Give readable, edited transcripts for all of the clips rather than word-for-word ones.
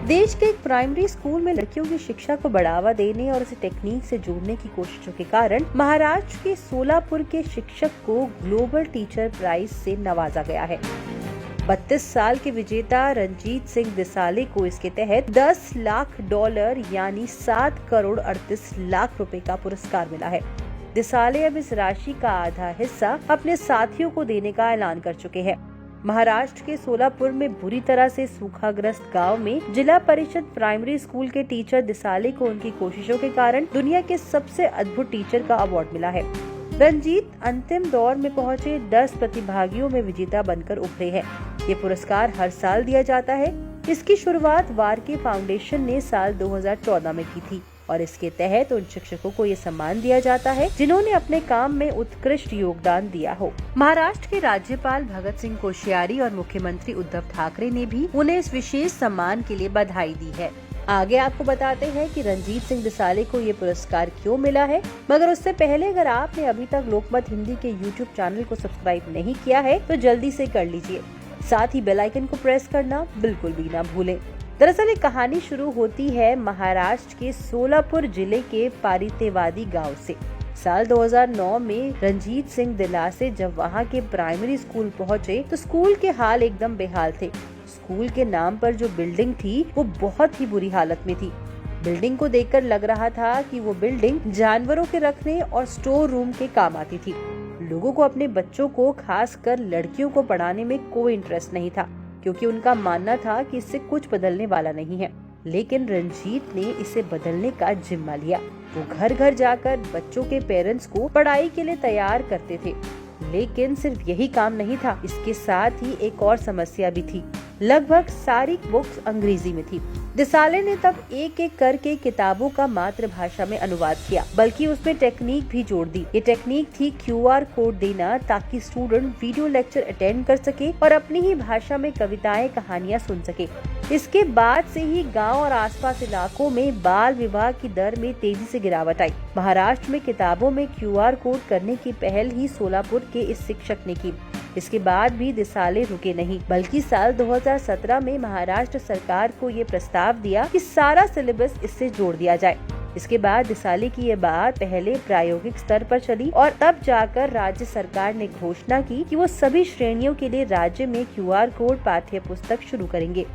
देश के एक प्राइमरी स्कूल में लड़कियों की शिक्षा को बढ़ावा देने और उसे टेक्निक से जोड़ने की कोशिशों के कारण महाराष्ट्र के सोलापुर के शिक्षक को ग्लोबल टीचर प्राइज से नवाजा गया है। 32 साल के विजेता रंजीत सिंह दिसाले को इसके तहत $10 लाख यानी 7 करोड़ 38 लाख रुपए का पुरस्कार मिला है। दिसाले अब इस राशि का आधा हिस्सा अपने साथियों को देने का ऐलान कर चुके हैं। महाराष्ट्र के सोलापुर में बुरी तरह से सूखाग्रस्त गांव में जिला परिषद प्राइमरी स्कूल के टीचर दिसाले को उनकी कोशिशों के कारण दुनिया के सबसे अद्भुत टीचर का अवार्ड मिला है। रंजीत अंतिम दौर में पहुंचे 10 प्रतिभागियों में विजेता बनकर उभरे हैं। ये पुरस्कार हर साल दिया जाता है। इसकी शुरुआत वारके फाउंडेशन ने साल 2014 में की थी और इसके तहत उन शिक्षकों को ये सम्मान दिया जाता है जिन्होंने अपने काम में उत्कृष्ट योगदान दिया हो। महाराष्ट्र के राज्यपाल भगत सिंह कोश्यारी और मुख्यमंत्री उद्धव ठाकरे ने भी उन्हें इस विशेष सम्मान के लिए बधाई दी है। आगे आपको बताते हैं कि रंजीत सिंह दिसाले को ये पुरस्कार क्यों मिला है, मगर उससे पहले अगर आपने अभी तक लोकमत हिंदी के YouTube चैनल को सब्सक्राइब नहीं किया है तो जल्दी से कर लीजिए। साथ ही बेल आइकन को प्रेस करना बिल्कुल भी ना भूलें। दरअसल ये कहानी शुरू होती है महाराष्ट्र के सोलापुर जिले के पारितेवादी गांव से। साल 2009 में रंजीत सिंह दिलासे जब वहां के प्राइमरी स्कूल पहुंचे तो स्कूल के हाल एकदम बेहाल थे। स्कूल के नाम पर जो बिल्डिंग थी वो बहुत ही बुरी हालत में थी। बिल्डिंग को देखकर लग रहा था कि वो बिल्डिंग जानवरों के रखने और स्टोर रूम के काम आती थी। लोगों को अपने बच्चों को, खासकर लड़कियों को पढ़ाने में कोई इंटरेस्ट नहीं था, क्योंकि उनका मानना था कि इससे कुछ बदलने वाला नहीं है। लेकिन रंजीत ने इसे बदलने का जिम्मा लिया। वो घर घर जाकर बच्चों के पेरेंट्स को पढ़ाई के लिए तैयार करते थे। लेकिन सिर्फ यही काम नहीं था, इसके साथ ही एक और समस्या भी थी। लगभग सारी बुक्स अंग्रेजी में थी। दिसाले ने तब एक एक करके किताबों का मातृभाषा में अनुवाद किया, बल्कि उसमें टेक्निक भी जोड़ दी। ये टेक्निक थी QR कोड देना, ताकि स्टूडेंट वीडियो लेक्चर अटेंड कर सके और अपनी ही भाषा में कविताएं, कहानियां सुन सके। इसके बाद से ही गांव और आसपास इलाकों में बाल विवाह की दर में तेजी से गिरावट आई। महाराष्ट्र में किताबों में QR कोड करने की पहल ही सोलापुर के इस शिक्षक ने की। इसके बाद भी दिसाले रुके नहीं, बल्कि साल 2017 में महाराष्ट्र सरकार को ये प्रस्ताव दिया कि सारा सिलेबस इससे जोड़ दिया जाए। इसके बाद दिसाले की ये बात पहले प्रायोगिक स्तर पर चली और तब जाकर राज्य सरकार ने घोषणा की कि वो सभी श्रेणियों के लिए राज्य में QR कोड पाठ्य पुस्तक शुरू करेंगे।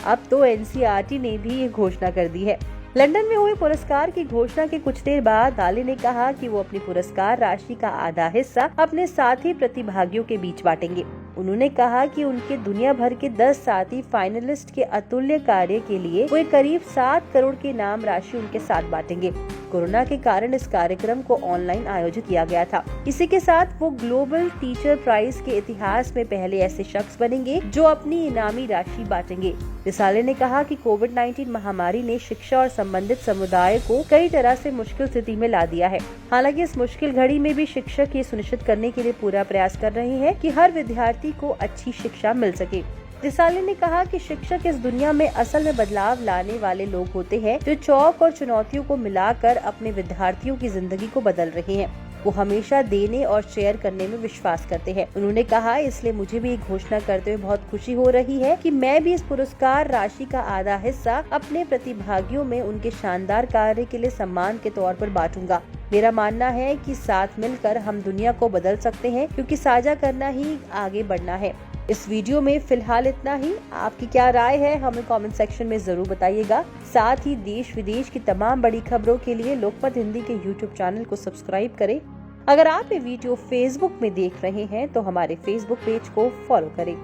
अब तो NCERT ने भी ये घोषणा कर दी है। लंदन में हुए पुरस्कार की घोषणा के कुछ देर बाद दिसाले ने कहा कि वो अपनी पुरस्कार राशि का आधा हिस्सा अपने साथी प्रतिभागियों के बीच बांटेंगे। उन्होंने कहा कि उनके दुनिया भर के 10 साथी फाइनलिस्ट के अतुल्य कार्य के लिए वो करीब 7 करोड़ की इनाम राशि उनके साथ बांटेंगे। कोरोना के कारण इस कार्यक्रम को ऑनलाइन आयोजित किया गया था। इसी के साथ वो ग्लोबल टीचर प्राइज के इतिहास में पहले ऐसे शख्स बनेंगे जो अपनी इनामी राशि बांटेंगे। दिसाले ने कहा कि कोविड-19 महामारी ने शिक्षा और संबंधित समुदाय को कई तरह से मुश्किल स्थिति में ला दिया है। हालांकि इस मुश्किल घड़ी में भी शिक्षक ये सुनिश्चित करने के लिए पूरा प्रयास कर रहे हैं कि हर विद्यार्थी को अच्छी शिक्षा मिल सके। दिसाले ने कहा कि शिक्षक इस दुनिया में असल में बदलाव लाने वाले लोग होते हैं, जो चौक और चुनौतियों को मिलाकर अपने विद्यार्थियों की जिंदगी को बदल रहे हैं। वो हमेशा देने और शेयर करने में विश्वास करते हैं। उन्होंने कहा, इसलिए मुझे भी घोषणा करते हुए बहुत खुशी हो रही है कि मैं भी इस पुरस्कार राशि का आधा हिस्सा अपने प्रतिभागियों में उनके शानदार कार्य के लिए सम्मान के तौर पर बांटूंगा। मेरा मानना है कि साथ मिलकर हम दुनिया को बदल सकते हैं, क्योंकि साझा करना ही आगे बढ़ना है। इस वीडियो में फिलहाल इतना ही। आपकी क्या राय है हमें कमेंट सेक्शन में जरूर बताइएगा। साथ ही देश विदेश की तमाम बड़ी खबरों के लिए लोकमत हिंदी के YouTube चैनल को सब्सक्राइब करें। अगर आप ये वीडियो Facebook में देख रहे हैं तो हमारे Facebook पेज को फॉलो करें।